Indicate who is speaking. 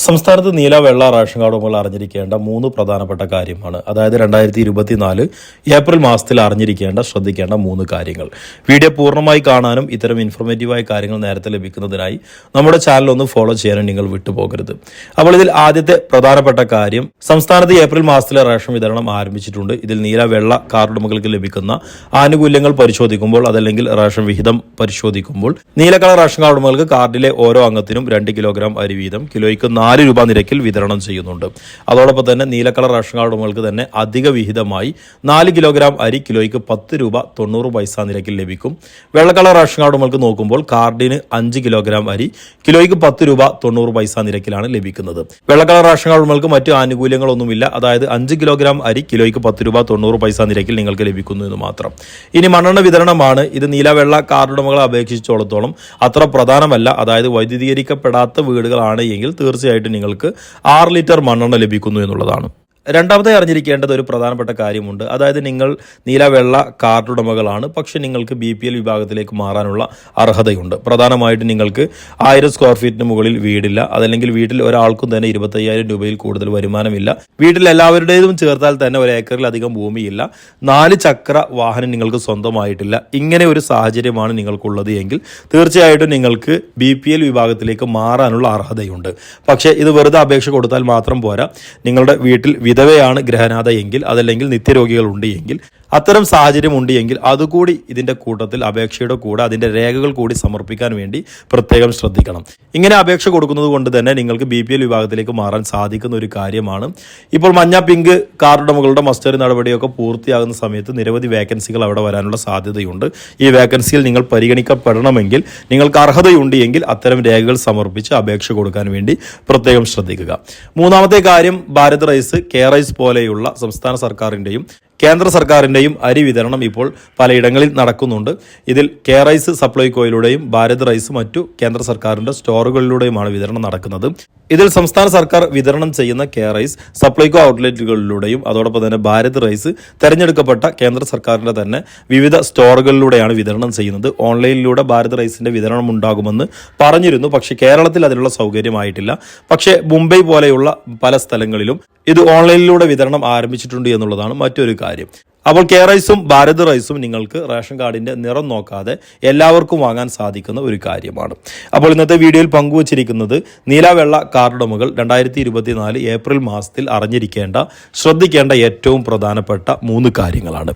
Speaker 1: സംസ്ഥാനത്ത് നീല വെള്ള റേഷൻ കാർഡുകൾ അറിഞ്ഞിരിക്കേണ്ട 3 പ്രധാനപ്പെട്ട കാര്യമാണ്. അതായത് 2024 ഏപ്രിൽ മാസത്തിൽ അറിഞ്ഞിരിക്കേണ്ട ശ്രദ്ധിക്കേണ്ട 3 കാര്യങ്ങൾ. വീഡിയോ പൂർണ്ണമായി കാണാനും ഇത്തരം ഇൻഫോർമേറ്റീവായ കാര്യങ്ങൾ നേരത്തെ ലഭിക്കുന്നതിനായി നമ്മുടെ ചാനൽ ഒന്ന് ഫോളോ ചെയ്യാനും നിങ്ങൾ വിട്ടുപോകരുത്. അപ്പോൾ ഇതിൽ ആദ്യത്തെ പ്രധാനപ്പെട്ട കാര്യം, സംസ്ഥാനത്ത് ഏപ്രിൽ മാസത്തിലെ റേഷൻ വിതരണം ആരംഭിച്ചിട്ടുണ്ട്. ഇതിൽ നീല വെള്ള കാർഡ് ഉടമകൾക്ക് ലഭിക്കുന്ന ആനുകൂല്യങ്ങൾ പരിശോധിക്കുമ്പോൾ, അതല്ലെങ്കിൽ റേഷൻ വിഹിതം പരിശോധിക്കുമ്പോൾ, നീല കളർ റേഷൻ കാർഡ് ഉടമകൾക്ക് കാർഡിലെ ഓരോ അംഗത്തിനും 2 കിലോഗ്രാം അരി വീതം കിലോയ്ക്ക് 4 രൂപ നിരക്കിൽ വിതരണം ചെയ്യുന്നുണ്ട്. അതോടൊപ്പം തന്നെ നീല കളർ റേഷൻ കാർഡ് ഉടമകൾക്ക് തന്നെ അധിക വിഹിതമായി 4 കിലോഗ്രാം അരി കിലോയ്ക്ക് 10 രൂപ 90 പൈസ നിരക്കിൽ ലഭിക്കും. വെള്ള കളർ റേഷൻ കാർഡ് ഉടമകൾക്ക് നോക്കുമ്പോൾ കാർഡിന് 5 കിലോഗ്രാം അരി കിലോയ്ക്ക് 10 രൂപ 90 പൈസ നിരക്കിലാണ് ലഭിക്കുന്നത്. വെള്ള കളർ റേഷൻ കാർഡ് ഉടമകൾക്ക് മറ്റ് ആനുകൂല്യങ്ങളൊന്നുമില്ല. അതായത് 5 കിലോഗ്രാം അരി കിലോയ്ക്ക് 10 രൂപ 90 പൈസ നിരക്കിൽ നിങ്ങൾക്ക് ലഭിക്കുന്നു എന്ന് മാത്രം. ഇനി മണ്ണെണ്ണ വിതരണമാണ്. ഇത് നീല വെള്ള കാർഡ് ഉടമകളെ അപേക്ഷിച്ചിടത്തോളം അത്ര പ്രധാനമല്ല. അതായത് വൈദ്യുതീകരിക്കപ്പെടാത്ത വീടുകളാണ് എങ്കിൽ തീർച്ചയായിട്ടും നിങ്ങൾക്ക് 6 ലിറ്റർ മണ്ണെണ്ണ ലഭിക്കുന്നു എന്നുള്ളതാണ്. രണ്ടാമതായി അറിഞ്ഞിരിക്കേണ്ടത് ഒരു പ്രധാനപ്പെട്ട കാര്യമുണ്ട്. അതായത് നിങ്ങൾ നീല വെള്ള കാർഡ് ഉടമകളാണ്, പക്ഷെ നിങ്ങൾക്ക് BPL വിഭാഗത്തിലേക്ക് മാറാനുള്ള അർഹതയുണ്ട്. പ്രധാനമായിട്ടും നിങ്ങൾക്ക് 1000 സ്ക്വയർ ഫീറ്റിന് മുകളിൽ വീടില്ല, അതല്ലെങ്കിൽ വീട്ടിൽ ഒരാൾക്കും തന്നെ 25,000 രൂപയിൽ കൂടുതൽ വരുമാനമില്ല, വീട്ടിൽ എല്ലാവരുടേതും ചേർത്താൽ തന്നെ 1 ഏക്കറിലധികം ഭൂമിയില്ല, 4 ചക്ര വാഹനം നിങ്ങൾക്ക് സ്വന്തമായിട്ടില്ല. ഇങ്ങനെ ഒരു സാഹചര്യമാണ് നിങ്ങൾക്കുള്ളത് എങ്കിൽ തീർച്ചയായിട്ടും നിങ്ങൾക്ക് BPL വിഭാഗത്തിലേക്ക് മാറാനുള്ള അർഹതയുണ്ട്. പക്ഷേ ഇത് വെറുതെ അപേക്ഷ കൊടുത്താൽ മാത്രം പോരാ. നിങ്ങളുടെ വീട്ടിൽ വിധവയാണ് ഗ്രഹനാഥ എങ്കിൽ, അതല്ലെങ്കിൽ നിത്യരോഗികൾ ഉണ്ട് എങ്കിൽ, അത്തരം സാഹചര്യം ഉണ്ട് എങ്കിൽ അതുകൂടി ഇതിൻ്റെ കൂട്ടത്തിൽ അപേക്ഷയുടെ കൂടെ അതിൻ്റെ രേഖകൾ കൂടി സമർപ്പിക്കാൻ വേണ്ടി പ്രത്യേകം ശ്രദ്ധിക്കണം. ഇങ്ങനെ അപേക്ഷ കൊടുക്കുന്നത് കൊണ്ട് തന്നെ നിങ്ങൾക്ക് BPL വിഭാഗത്തിലേക്ക് മാറാൻ സാധിക്കുന്ന ഒരു കാര്യമാണ്. ഇപ്പോൾ മഞ്ഞ പിങ്ക് കാർഡ് ഉടമകളുടെ മസ്റ്ററി നടപടിയൊക്കെ പൂർത്തിയാകുന്ന സമയത്ത് നിരവധി വേക്കൻസികൾ അവിടെ വരാനുള്ള സാധ്യതയുണ്ട്. ഈ വേക്കൻസിയിൽ നിങ്ങൾ പരിഗണിക്കപ്പെടണമെങ്കിൽ, നിങ്ങൾക്ക് അർഹതയുണ്ട് എങ്കിൽ അത്തരം രേഖകൾ സമർപ്പിച്ച് അപേക്ഷ കൊടുക്കാൻ വേണ്ടി പ്രത്യേകം ശ്രദ്ധിക്കുക. മൂന്നാമത്തെ കാര്യം, ഭാരത് റൈസ്, റൈസ് പോലെയുള്ള സംസ്ഥാന സർക്കാരിൻ്റെയും കേന്ദ്ര സർക്കാരിൻ്റെയും അരി വിതരണം ഇപ്പോൾ പലയിടങ്ങളിൽ നടക്കുന്നുണ്ട്. ഇതിൽ റൈസ് സപ്ലൈകോയിലൂടെയും ഭാരത് റൈസ് മറ്റു കേന്ദ്ര സർക്കാരിൻ്റെ സ്റ്റോറുകളിലൂടെയുമാണ് വിതരണം നടക്കുന്നത്. ഇതിൽ സംസ്ഥാന സർക്കാർ വിതരണം ചെയ്യുന്ന റൈസ് സപ്ലൈകോ ഔട്ട്ലെറ്റുകളിലൂടെയും അതോടൊപ്പം തന്നെ ഭാരത് റൈസ് തെരഞ്ഞെടുക്കപ്പെട്ട കേന്ദ്ര സർക്കാരിൻ്റെ തന്നെ വിവിധ സ്റ്റോറുകളിലൂടെയാണ് വിതരണം ചെയ്യുന്നത്. ഓൺലൈനിലൂടെ ഭാരത് റൈസിൻ്റെ വിതരണം ഉണ്ടാകുമെന്ന് പറഞ്ഞിരുന്നു, പക്ഷേ കേരളത്തിൽ അതിനുള്ള സൗകര്യമായിട്ടില്ല. പക്ഷേ മുംബൈ പോലെയുള്ള പല സ്ഥലങ്ങളിലും ഇത് ഓൺലൈനിലൂടെ വിതരണം ആരംഭിച്ചിട്ടുണ്ട് എന്നുള്ളതാണ് മറ്റൊരു കാര്യം. അപ്പോൾ റൈസും ഭാരത് റൈസും നിങ്ങൾക്ക് റേഷൻ കാർഡിൻ്റെ നിറം നോക്കാതെ എല്ലാവർക്കും വാങ്ങാൻ സാധിക്കുന്ന ഒരു കാര്യമാണ്. അപ്പോൾ ഇന്നത്തെ വീഡിയോയിൽ പങ്കുവച്ചിരിക്കുന്നത് നീല വെള്ള കാർഡ് ഉടമകൾ 2024 ഏപ്രിൽ മാസത്തിൽ അറിഞ്ഞിരിക്കേണ്ട ശ്രദ്ധിക്കേണ്ട ഏറ്റവും പ്രധാനപ്പെട്ട 3 കാര്യങ്ങളാണ്.